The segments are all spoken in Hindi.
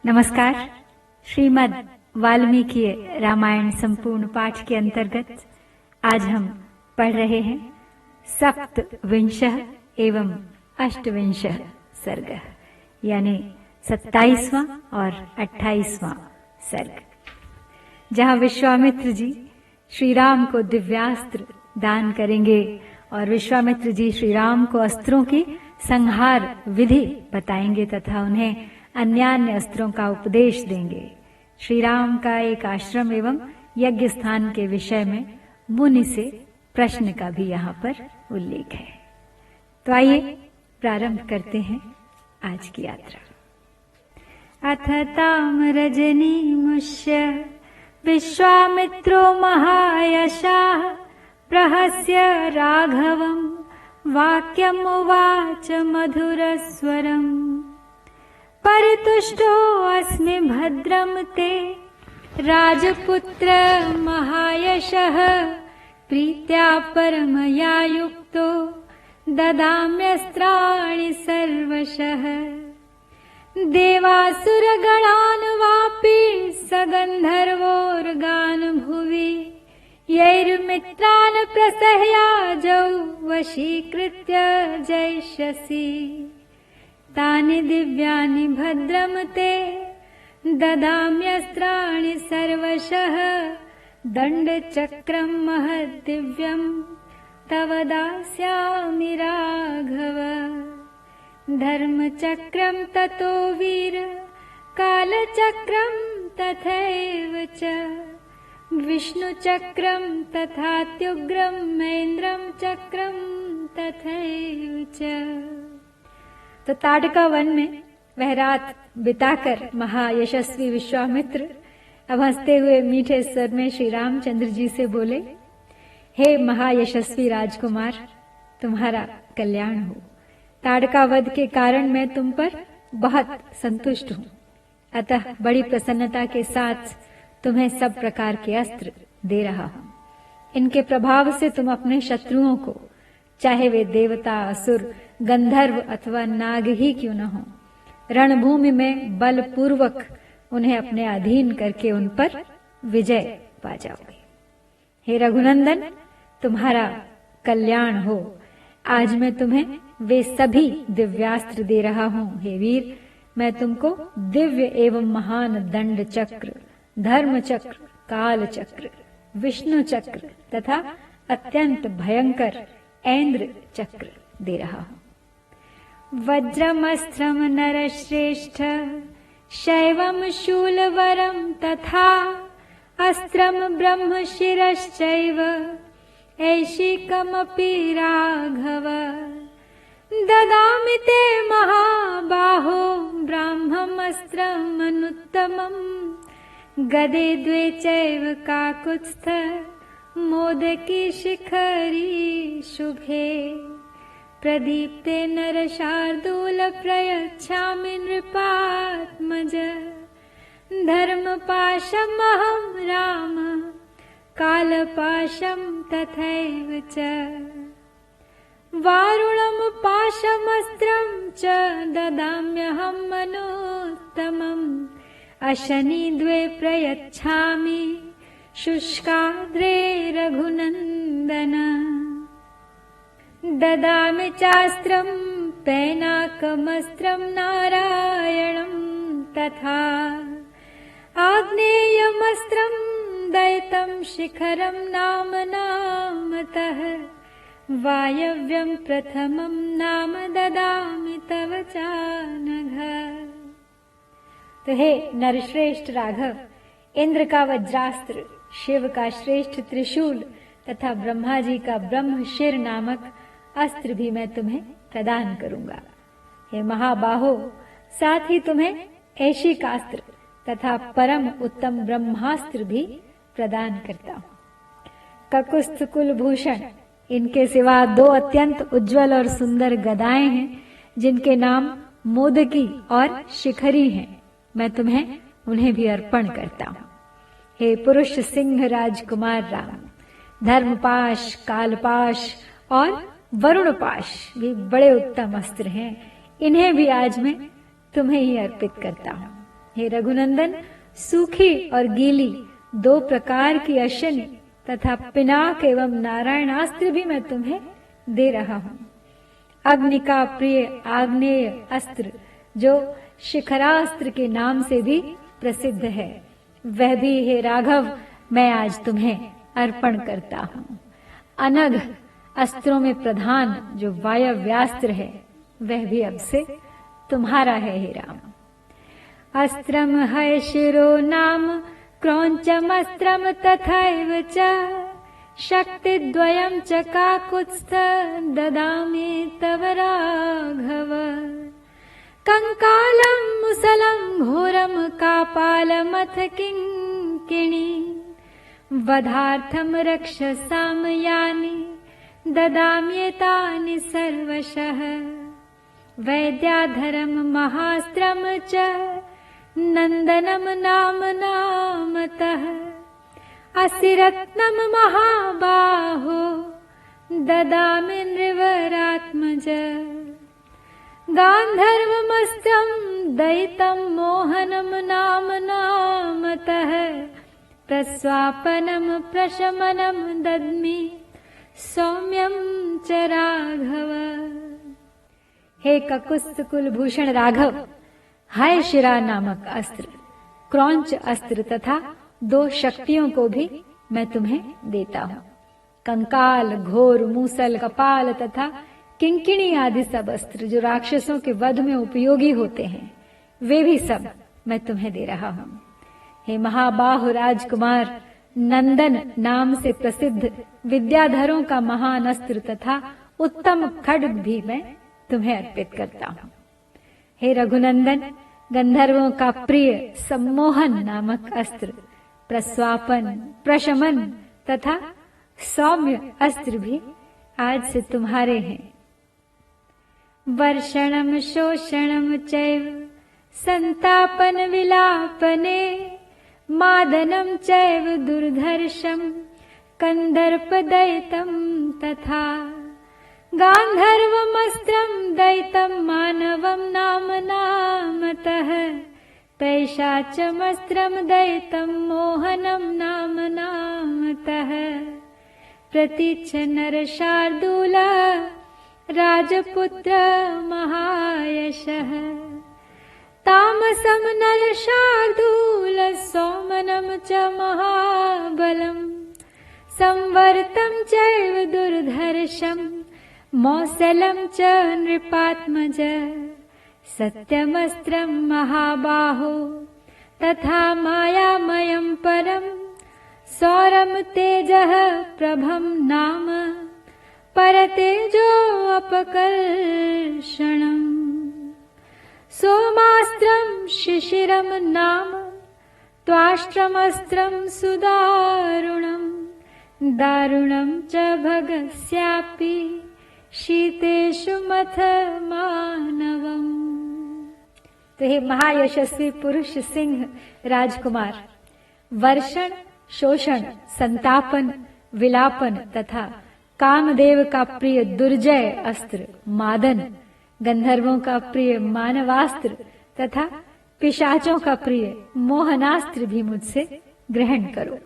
नमस्कार। श्रीमद् वाल्मीकि रामायण संपूर्ण पाठ के अंतर्गत आज हम पढ़ रहे हैं सप्तविंशः एवं अष्टविंशः सर्ग, यानी 27वां और 28वां सर्ग, जहां विश्वामित्र जी श्री राम को दिव्यास्त्र दान करेंगे और विश्वामित्र जी श्री राम को अस्त्रों की संहार विधि बताएंगे तथा उन्हें अन्यान्य अस्त्रों का उपदेश देंगे। श्री राम का एक आश्रम एवं यज्ञ स्थान के विषय में मुनि से प्रश्न का भी यहाँ पर उल्लेख है। तो आइए प्रारंभ करते हैं आज की यात्रा। अथ ताम रजनी मुष्य विश्वामित्रो महायशाः प्रहस्य राघवं वाक्यमुवाच मधुरस्वरम्। परितुष्टो अस्मि भद्रं ते राजपुत्र महायशः, प्रीत्या परमया युक्तो ददाम्यस्त्राणि सर्वशः। देवासुरगणान् वापि सगन्धर्वोर्गान् भुवि, यैर्मित्रान् प्रसह्याजौ वशीकृत्य जयिष्यसि। तानि दिव्यानि भद्रं ते ददाम्यस्त्राणि सर्वशः, दण्डचक्रं महद्दिव्यं तव दास्यामि राघव। धर्मचक्रं ततो वीर कालचक्रं तथैव च, विष्णुचक्रं तथात्युग्रं महेन्द्रं चक्रं तथैव च। तो ताड़का वन में वह रात बिताकर महायशस्वी विश्वामित्र अब हंसते हुए मीठे स्वर में श्री रामचंद्र जी से बोले, हे महायशस्वी राजकुमार, तुम्हारा कल्याण हो। ताड़का वध के कारण मैं तुम पर बहुत संतुष्ट हूँ, अतः बड़ी प्रसन्नता के साथ तुम्हें सब प्रकार के अस्त्र दे रहा हूँ। इनके प्रभाव से तुम अपने शत्रुओं को, चाहे वे देवता, असुर, गंधर्व अथवा नाग ही क्यों न हो, रणभूमि में बलपूर्वक उन्हें अपने अधीन करके उन पर विजय पा जाओगे। हे रघुनंदन, तुम्हारा कल्याण हो। आज मैं तुम्हें वे सभी दिव्यास्त्र दे रहा हूँ। हे वीर, मैं तुमको दिव्य एवं महान दंड चक्र, धर्म चक्र, काल चक्र, विष्णु चक्र तथा अत्यंत भयंकर ऐन्द्र चक्र दे रहा हूँ। वज्रमस्त्रम नरश्रेष्ठ शैवम शूलवरम तथा, अस्त्रम ब्रह्मशिरश्चैव ऐशिकमपि राघव। ददामि ते महाबाहो ब्राह्ममस्त्रमनुत्तमं, गदे द्वे चैव काकुत्स्थ मोदकी शिखरी शुभे। प्रदीप्ते नरशार्दूल प्रयच्छामि नृपात्मज, धर्मपाशमहं राम कालपाशं तथैव च। वारुणं पाशमस्त्रं च ददाम्यहं मनोत्तमम्, अशनि द्वे प्रयच्छामि शुष्काद्रे रघुनन्दन। ददामि चास्त्रं पैनाकमस्त्रं नारायणं तथा, आग्नेयमस्त्रं दैतं शिखरं नाम नामतः, वायव्यं प्रथमं नाम ददामि तव चानघ। तो हे नरश्रेष्ठ राघव, इंद्र का वज्रास्त्र, शिव का श्रेष्ठ त्रिशूल तथा ब्रह्मा जी का ब्रह्मशिर नामक अस्त्र भी मैं तुम्हें प्रदान करूंगा। हे महाबाहो, साथ ही तुम्हें ऐशिकास्त्र तथा परम उत्तम ब्रह्मास्त्र भी प्रदान करता हूँ। ककुस्थ कुलभूषण, इनके सिवा दो अत्यंत उज्जवल और सुंदर गदाएं हैं जिनके नाम मोदकी और शिखरी हैं। मैं तुम्हें उन्हें भी अर्पण करता हूँ। हे पुरुष सिंह राजकुमार राम, धर्मपाश, कालपाश और वरुणपाश भी बड़े उत्तम अस्त्र हैं। इन्हें भी आज मैं तुम्हें ही अर्पित करता हूँ। हे रघुनंदन, सूखी और गीली दो प्रकार की अश्नि तथा पिनाक एवं नारायणास्त्र भी मैं तुम्हें दे रहा हूं। अग्नि का प्रिय आग्नेय अस्त्र, जो शिखरास्त्र के नाम से भी प्रसिद्ध है, वह भी हे राघव मैं आज तुम्हें अर्पण करता हूं। अनघ अस्त्रों में प्रधान जो वायव्यास्त्र है, वह भी अब से तुम्हारा है हे राम। अस्त्रम है शिरो नाम क्रौंचमस्त्रम तथैव च, शक्तिद्वयं च काकुत्स्थ ददामि तव राघव। कंकालं मुसलं घोरं कापालमथ किङ्किणी, वधार्थं रक्षसाम यानि ददाम्येतानि सर्वशः। वैद्याधरं महास्त्रं च नन्दनं नामतः, असिरत्नं महाबाहो ददामि नृवरात्मज। गान्धर्वमस्त्रं दयितं मोहनं नामतः, प्रस्वापनं प्रशमनं दद्मि सौम्यं च राघव। हे ककुत्स्थ कुलभूषण राघव, हाय शिरा नामक अस्त्र, क्रौंच अस्त्र तथा दो शक्तियों को भी मैं तुम्हें देता हूं। कंकाल, घोर, मूसल, कपाल तथा किंकिणी आदि सब अस्त्र जो राक्षसों के वध में उपयोगी होते हैं, वे भी सब मैं तुम्हें दे रहा हूं। हे महाबाहु राजकुमार, नंदन नाम से प्रसिद्ध विद्याधरों का महान अस्त्र तथा उत्तम खड्ग भी मैं तुम्हें अर्पित करता हूं। हे रघुनंदन, गंधर्वों का प्रिय सम्मोहन नामक अस्त्र, प्रस्वापन, प्रशमन तथा सौम्य अस्त्र भी आज से तुम्हारे हैं। वर्षणम शोषणम चैव संतापन विलापने, मादनं चैव दुर्धर्षं कंदर्पदयितं तथा। गान्धर्वमस्त्रं दयितं मानवं नामतः, पैशाचमस्त्रं दयितं मोहनं नामतः। प्रतीच्छ नरशार्दूल राजपुत्र महायशः, तामसं नरशार्दूल सौमनं च महाबलं। संवर्तं चैव दुर्धर्षं मौसलं च नृपात्मज। सत्यमस्त्रं महाबाहो तथा मायामयं परं, सौरं तेजः प्रभं नाम परतेजो अपकर्षणम्। सोमास्त्रं शिशिरं नाम त्वाष्ट्रमस्त्रं सुदारुणं, दारुणं च भगस्यापि शीतेषु मथ मानवम्। तो हे महायशस्वी पुरुष सिंह राजकुमार, वर्षण, शोषण, संतापन, विलापन तथा कामदेव का प्रिय दुर्जय अस्त्र मादन, गंधर्वों का प्रिय मानवास्त्र तथा पिशाचों का प्रिय मोहनास्त्र भी मुझसे ग्रहण करो।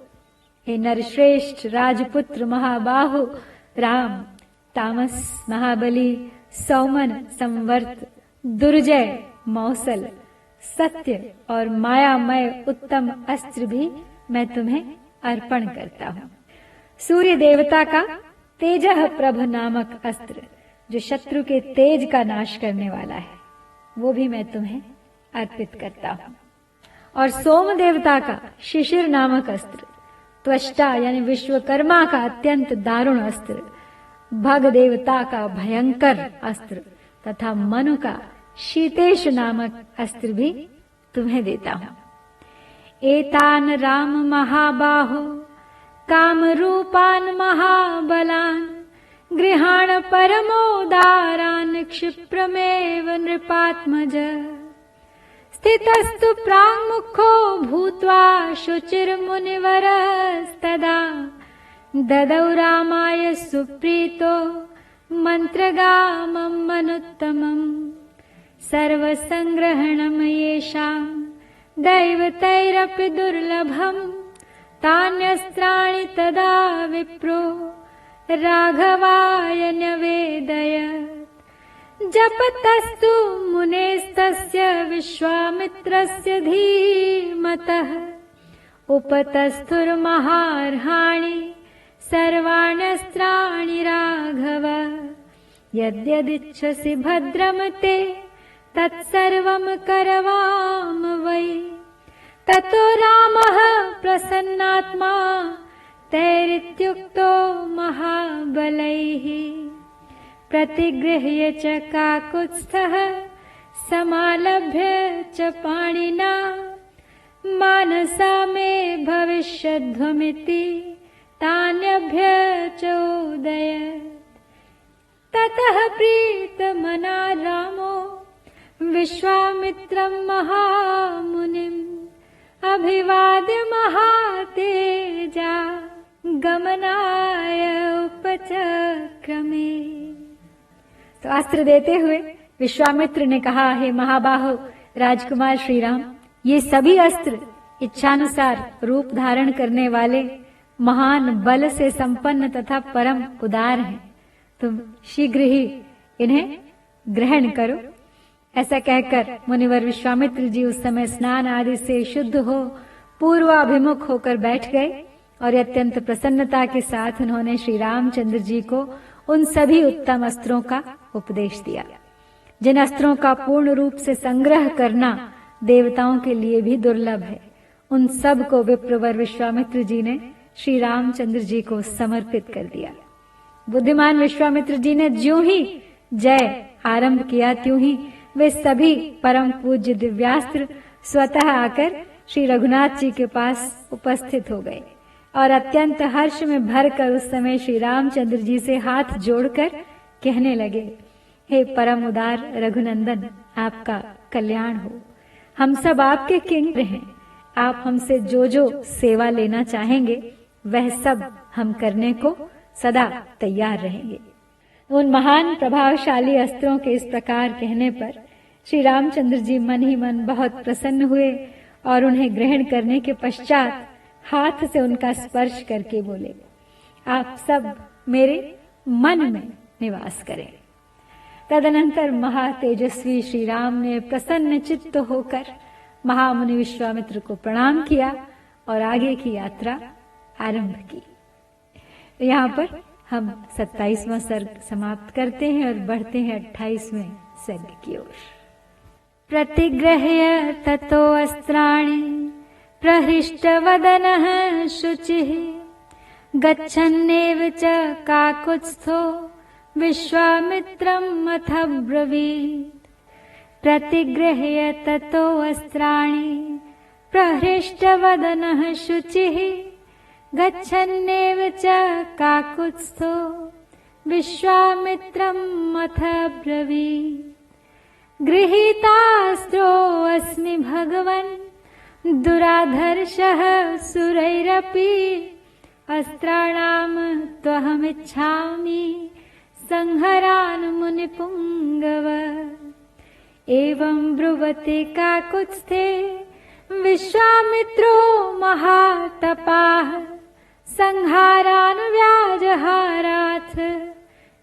हे नरश्रेष्ठ राजपुत्र महाबाहु राम, तामस, महाबली, सौमन, संवर्त, दुर्जय, मौसल, सत्य और मायामय उत्तम अस्त्र भी मैं तुम्हें अर्पण करता हूं। सूर्य देवता का तेजः प्रभ नामक अस्त्र, जो शत्रु के तेज का नाश करने वाला है, वो भी मैं तुम्हें अर्पित करता हूं। और सोम देवता का शिशिर नामक अस्त्र, त्वष्टा यानी विश्वकर्मा का अत्यंत दारुण अस्त्र, भग देवता का भयंकर अस्त्र तथा मनु का शीतेश नामक अस्त्र भी तुम्हें देता हूं। एतान राम महाबाहो काम रूपान महाबलान, गृहाण परमोदारान क्षिप्रमेव नृपात्मज। स्थितस्तु प्राङ्मुखो भूत्वा शुचिर्मुनिवरस्तदा, ददौ रामाय सुप्रीतो मन्त्रगामम् अनुत्तमम्। सर्वसंग्रहणम् येषाम् दैवतैरपि दुर्लभम् तान्यस्त्राणि तदा विप्रो राघवाय न्यवेदयत्। जपतस्तु मुनेस्तस्य विश्वामित्रस्य धीमतः उपतस्थुर्महार्हाणि सर्वाण्यस्त्राणि राघव। यद्यदिच्छसि भद्रं ते तत्सर्वं करवाम वै। ततो रामः प्रसन्नात्मा तैरित्युक्तो महाबलैः। प्रतिगृह्य च काकुत्स्थः समालभ्य च पाणिना मानसा मे भविष्यध्वमिति तान्यभ्यचोदयत्। ततः प्रीतमना रामो विश्वामित्रं महामुनिम् अभिवाद्य महातेजा गमनाय उपचक्रमे। तो अस्त्र देते हुए विश्वामित्र ने कहा, हे महाबाहो राजकुमार श्री राम, ये सभी अस्त्र इच्छानुसार रूप धारण करने वाले महान बल से संपन्न तथा परम उदार हैं। तुम शीघ्र ही इन्हें ग्रहण करो। ऐसा कहकर मुनिवर विश्वामित्र जी उस समय स्नान आदि से शुद्ध हो पूर्वाभिमुख होकर बैठ गए और अत्यंत प्रसन्नता के साथ उन्होंने श्री रामचंद्र जी को उन सभी उत्तम अस्त्रों का उपदेश दिया, जिन अस्त्रों का पूर्ण रूप से संग्रह करना देवताओं के लिए भी दुर्लभ है। उन सब को विप्रवर विश्वामित्र जी ने श्री रामचंद्र जी को समर्पित कर दिया। बुद्धिमान विश्वामित्र जी ने ज्यों ही जय आरंभ किया, त्यों ही वे सभी परम पूज्य दिव्यास्त्र स्वतः आकर श्री रघुनाथ जी के पास उपस्थित हो गए और अत्यंत हर्ष में भरकर उस समय श्री रामचंद्र जी से हाथ जोड़कर कहने लगे, हे परम उदार रघुनंदन, आपका कल्याण हो। हम सब आपके किंग हैं। आप हमसे जो जो सेवा लेना चाहेंगे वह सब हम करने को सदा तैयार रहेंगे। उन महान प्रभावशाली अस्त्रों के इस प्रकार कहने पर श्री रामचंद्र जी मन ही मन बहुत प्रसन्न हुए और उन्हें ग्रहण करने के पश्चात हाथ से उनका स्पर्श करके बोले, आप सब मेरे मन में निवास करें। तदनंतर महातेजस्वी श्री राम ने प्रसन्न चित्त होकर महामुनि विश्वामित्र को प्रणाम किया और आगे की यात्रा आरंभ की। तो यहाँ पर हम 27वां सर्ग समाप्त करते हैं और बढ़ते हैं 28वें सर्ग की ओर। प्रतिगृह्य ततो अस्त्राणि प्रहृष्टवदनः शुचिः गच्छन्नेव च काकुत्स्थो विश्वामित्रम् अथ ब्रवीत्। प्रतिगृह्य ततो अस्त्राणि प्रहृष्टवदनः शुचिः गच्छन्नेव च काकुत्स्थो विश्वामित्रम् अथ ब्रवीत्। गृहीतास्त्रोऽस्मि भगवन् दुराधर्षः सुरैरपि अस्त्राणां त्वहमिच्छामि संहरान् मुनिपुङ्गव। एवं ब्रुवते काकुत्स्थे विश्वामित्रो महातपाः संहारान् व्याजहाराथ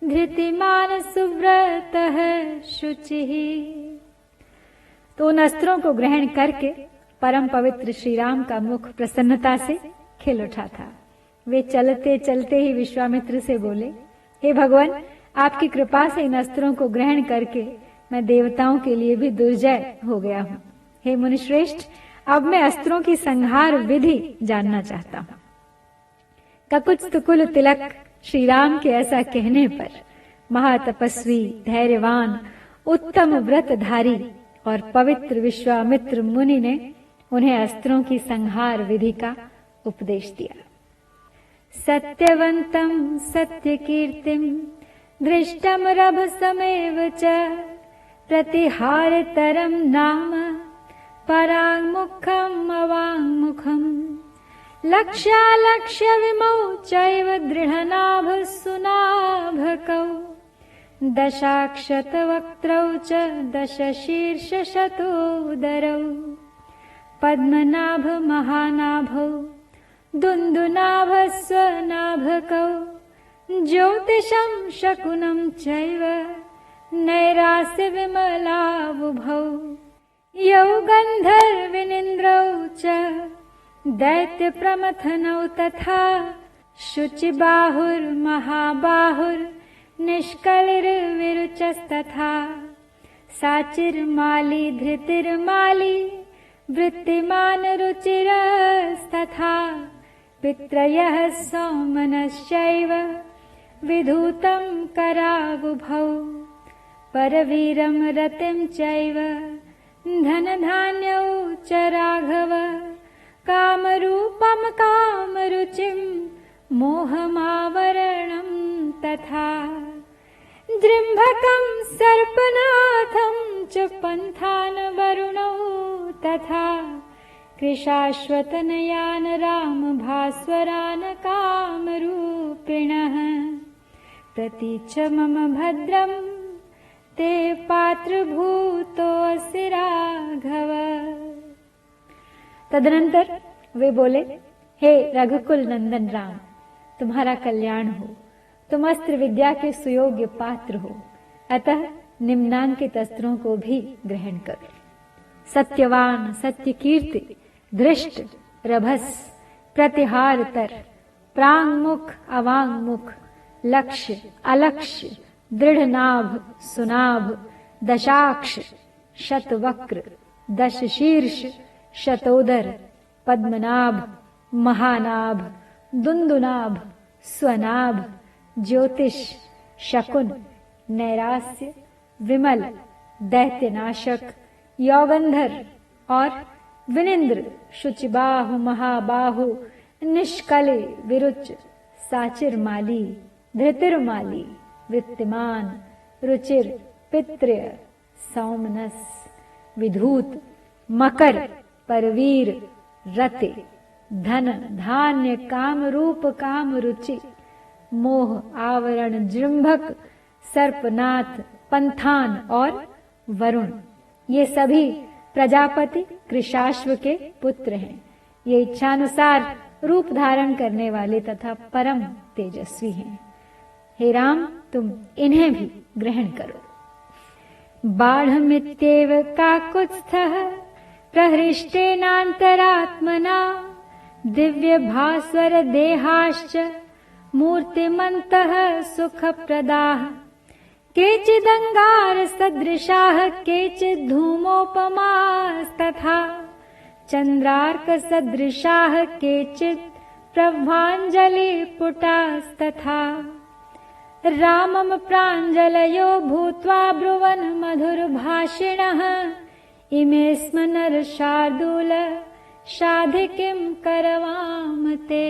धृतिमान सुव्रतः शुचिः। तो उन अस्त्रों को ग्रहण करके परम पवित्र श्री राम का मुख प्रसन्नता से खिल उठा था। वे चलते चलते ही विश्वामित्र से बोले, हे भगवान, आपकी कृपा से इन अस्त्रों को ग्रहण करके मैं देवताओं के लिए भी दुर्जय हो गया हूँ। हे मुनिश्रेष्ठ, अब मैं अस्त्रों की संहार विधि जानना चाहता हूँ। ककुत्स्थकुल तिलक श्री राम के ऐसा कहने पर महातपस्वी, धैर्यवान, उत्तम व्रतधारी और पवित्र विश्वामित्र मुनि ने उन्हें अस्त्रों की संहार विधि का उपदेश दिया। सत्यवंतम सत्यकीर्तिम दृष्टम रभसमेव च प्रतिहारतरम नाम पराङ्मुखम् अवाङ्मुखम् लक्ष्यालक्ष्य विमौ चैव दृढनाभसुनाभकौ दशाक्षतवक्त्रौ च दशशीर्षशतोदरौ पद्मनाभ महानाभौ दुन्दुनाभस्वनाभकौ ज्योतिषं शकुनं चैव नैरास्य विमलावुभौ यौ गन्धर्विनिन्द्रौ च दैत्यप्रमथनौ तथा शुचिबाहुर्महाबाहुर्निष्कलिर्विरुचस्तथा साचिर्माली धृतिर्माली वृत्तिमान् रुचिरस्तथा पित्रयः सौमनश्चैव विधूतं करावुभौ परवीरं रतिं चैव धनधान्यौ च राघव कामरूपं कामरुचिं मोहमावरणं तथा जृम्भकं सर्पनाथं च पन्थान् वरुणौ तथा कृशाश्वतनयान् रामभास्वरान् कामरूपिणः प्रतीच मम भद्रं ते पात्रभूतोऽसि राघव। तदनंतर वे बोले, हे रघुकुल नंदन राम, तुम्हारा कल्याण हो, तुम अस्त्र विद्या के सुयोग्य पात्र हो, अतः निम्नांकित अस्त्रों को भी ग्रहण करो। सत्यवान, सत्य कीर्ति, दृष्ट, रभस, प्रतिहारतर, प्रांगमुख, अवांगमुख, लक्ष्य, अलक्ष्य, दृढ़नाभ, सुनाभ, दशाक्ष, शतवक्र, दशशीर्ष, शतोदर, पद्मनाभ, महानाभ, दुंदुनाभ, स्वनाभ, ज्योतिष, शकुन, नैरास्य, विमल, दैत्यनाशक, यौगंधर और विनिंद्र, शुचिबाहु, महाबाहु, निष्कले, विरुच, साचिरमाली, धृतिरमाली, वित्तमान, रुचिर, पित्र्य, सौमनस, विधूत, मकर, परवीर, रति, धन, धान्य, काम रूप, काम रुचि, मोह, आवरण, जृंभक, सर्पनाथ, पंथान और वरुण, ये सभी प्रजापति कृशाश्व के पुत्र हैं। ये इच्छानुसार रूप धारण करने वाले तथा परम तेजस्वी हैं। हे राम, तुम इन्हें भी ग्रहण करो। बाढ़मित्येव काकुत्स्थः प्रहृष्टेनान्तरात्मना दिव्य भास्वर देहाश्च मूर्तिमन्तः सुखप्रदाः केचिदंगार सदृशाः केचित् धूमोपमास्तथा चंद्रार्क सदृशाः केचित् प्रभाञ्जलिपुटास्तथा रामं प्राञ्जलयो भूत्वा ब्रुवन् मधुरभाषिणः इमे स्म नरशार्दूल शाधि किं करवाम ते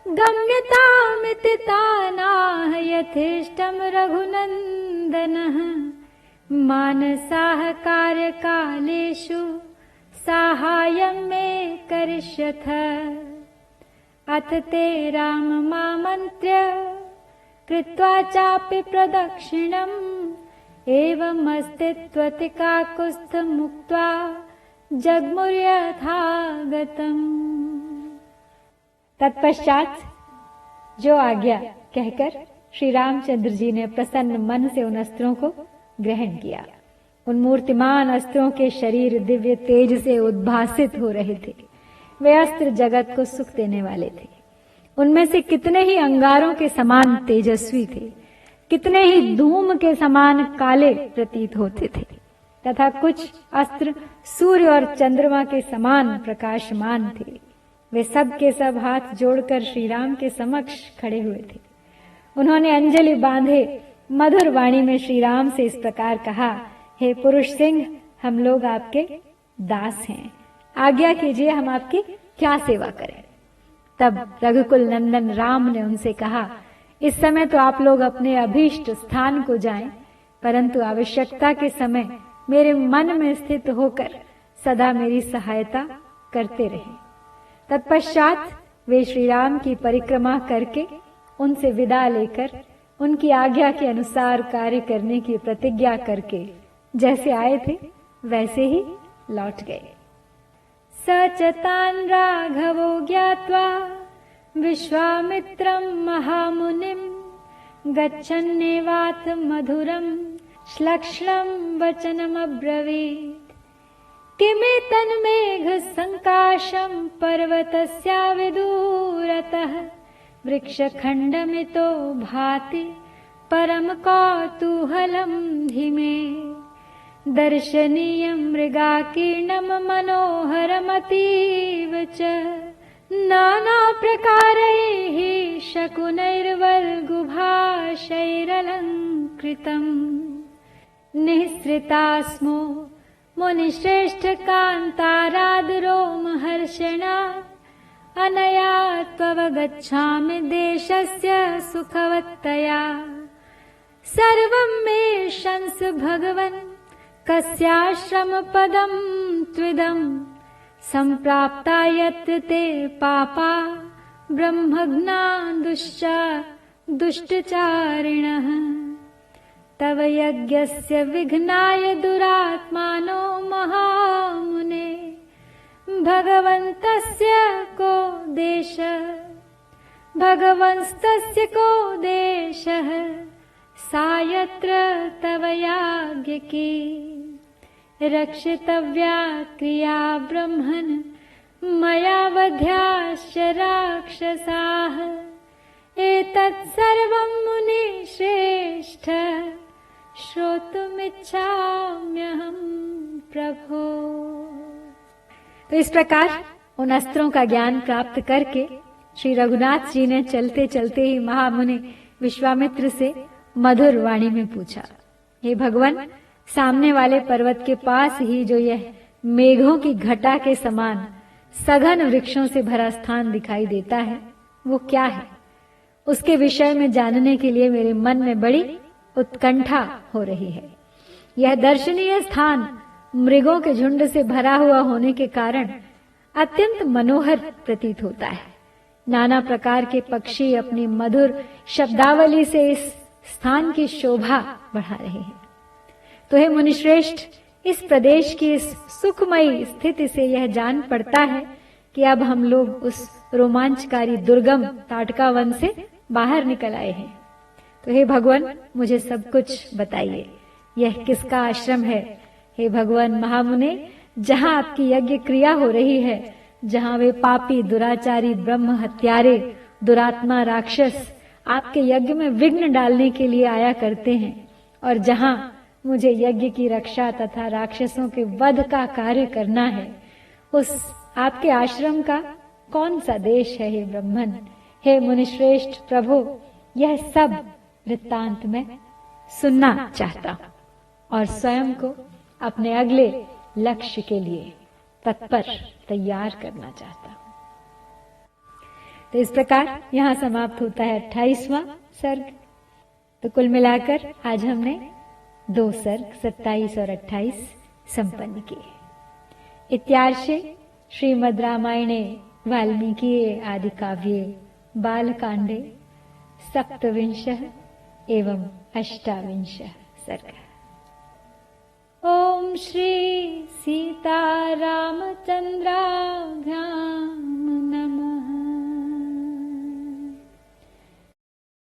गम्यतामिति तानाह यथेष्टं रघुनन्दनः मानसाः कार्यकालेषु साहाय्यं मे करिष्यथ अथ ते राम मामन्त्र्य कृत्वा चापि प्रदक्षिणम् एवमस्ति त्वतिकाकुत्स्थमुक्त्वा जग्मुर्यथागतम्। तत्पश्चात जो आज्ञा कहकर श्री रामचंद्र जी ने प्रसन्न मन से उन अस्त्रों को ग्रहण किया। उन मूर्तिमान अस्त्रों के शरीर दिव्य तेज से उद्भासित हो रहे थे। वे अस्त्र जगत को सुख देने वाले थे। उनमें से कितने ही अंगारों के समान तेजस्वी थे, कितने ही धूम के समान काले प्रतीत होते थे, तथा कुछ अस्त्र सूर्य और चंद्रमा के समान प्रकाशमान थे। वे सब के सब हाथ जोड़कर श्री राम के समक्ष खड़े हुए थे। उन्होंने अंजलि बांधे मधुर वाणी में श्री राम से इस प्रकार कहा, हे पुरुष सिंह, हम लोग आपके दास हैं, आज्ञा कीजिए हम आपकी क्या सेवा करें। तब रघुकुल नंदन राम ने उनसे कहा, इस समय तो आप लोग अपने अभीष्ट स्थान को जाएं, परंतु आवश्यकता के समय मेरे मन में स्थित होकर सदा मेरी सहायता करते रहें। तत्पश्चात वे श्री राम की परिक्रमा करके उनसे विदा लेकर उनकी आज्ञा के अनुसार कार्य करने की प्रतिज्ञा करके जैसे आए थे वैसे ही लौट गए। स च तान् राघवो ज्ञात्वा विश्वामित्रं महामुनिं गच्छन्नेवाथ मधुरं श्लक्ष्णं वचनमब्रवीत्। किमेतन्मेघसङ्काशं पर्वतस्याविदूरतः वृक्षखण्डमितो भाति परम कौतूहलं धीमे। दर्शनीयं मृगाकीर्णं मनोहरमतीव च नानाप्रकारैः शकुनैर्वल्गुभाषैरलङ्कृतम्। निःसृता स्मो मुनिश्रेष्ठकान्तारादरोमहर्षणा अनया त्ववगच्छामि देशस्य सुखवत्तया। सर्वं मे शंस भगवन् कस्याश्रमपदं त्विदं सम्प्राप्ता यत्र ते पापा ब्रह्मज्ञा दुष्टचारिणः। तव यज्ञस्य विघ्नाय दुरात्मानो महामुने भगवन्तस्य को देशः सा यत्र तव याज्ञिकी। रक्षितव्या क्रिया ब्रह्मन् मया वध्याश्च राक्षसाः। एतत् सर्वं मुनिश्रेष्ठ श्रोतुमिच्छाम्यहं प्रभो। तो इस प्रकार उन अस्त्रों का ज्ञान प्राप्त करके श्री रघुनाथ जी ने चलते चलते ही महामुनि विश्वामित्र से मधुर वाणी में पूछा, हे भगवान, सामने वाले पर्वत के पास ही जो यह मेघों की घटा के समान सघन वृक्षों से भरा स्थान दिखाई देता है, वो क्या है? उसके विषय में जानने के लिए मेरे मन में बड़ी उत्कंठा हो रही है। यह दर्शनीय स्थान मृगों के झुंड से भरा हुआ होने के कारण अत्यंत मनोहर प्रतीत होता है। नाना प्रकार के पक्षी अपनी मधुर शब्दावली से इस स्थान की शोभा बढ़ा रहे हैं। तो हे मुनिश्रेष्ठ, इस प्रदेश की इस सुखमयी स्थिति से यह जान पड़ता है कि अब हम लोग उस रोमांचकारी दुर्गम ताटका वन से बाहर निकल आए हैं। तो हे भगवान, मुझे सब कुछ बताइए, यह किसका आश्रम है? हे भगवान महामुने, जहां आपकी यज्ञ क्रिया हो रही है, जहां वे पापी दुराचारी ब्रह्म हत्यारे दुरात्मा राक्षस आपके यज्ञ में विघ्न डालने के लिए आया करते हैं, और जहां मुझे यज्ञ की रक्षा तथा राक्षसों के वध का कार्य करना है, उस आपके आश्रम का कौन सा देश है? हे ब्रह्मन, हे मुनिश्रेष्ठ प्रभु, यह सब वृत्तांत में सुनना चाहता हूं और स्वयं को अपने अगले लक्ष्य के लिए तत्पर तैयार करना चाहता हूं। तो इस प्रकार यहां समाप्त होता है 28वां सर्ग। तो कुल मिलाकर आज हमने 2 सर्ग 27 और 28 संपन्न किए। इत्यार्षे श्रीमद् रामायणे वाल्मीकिये आदिकाव्ये बालकांडे 27 एवं 28 सर्ग। ओम श्री सीतारामचंद्राभ्यां नमः।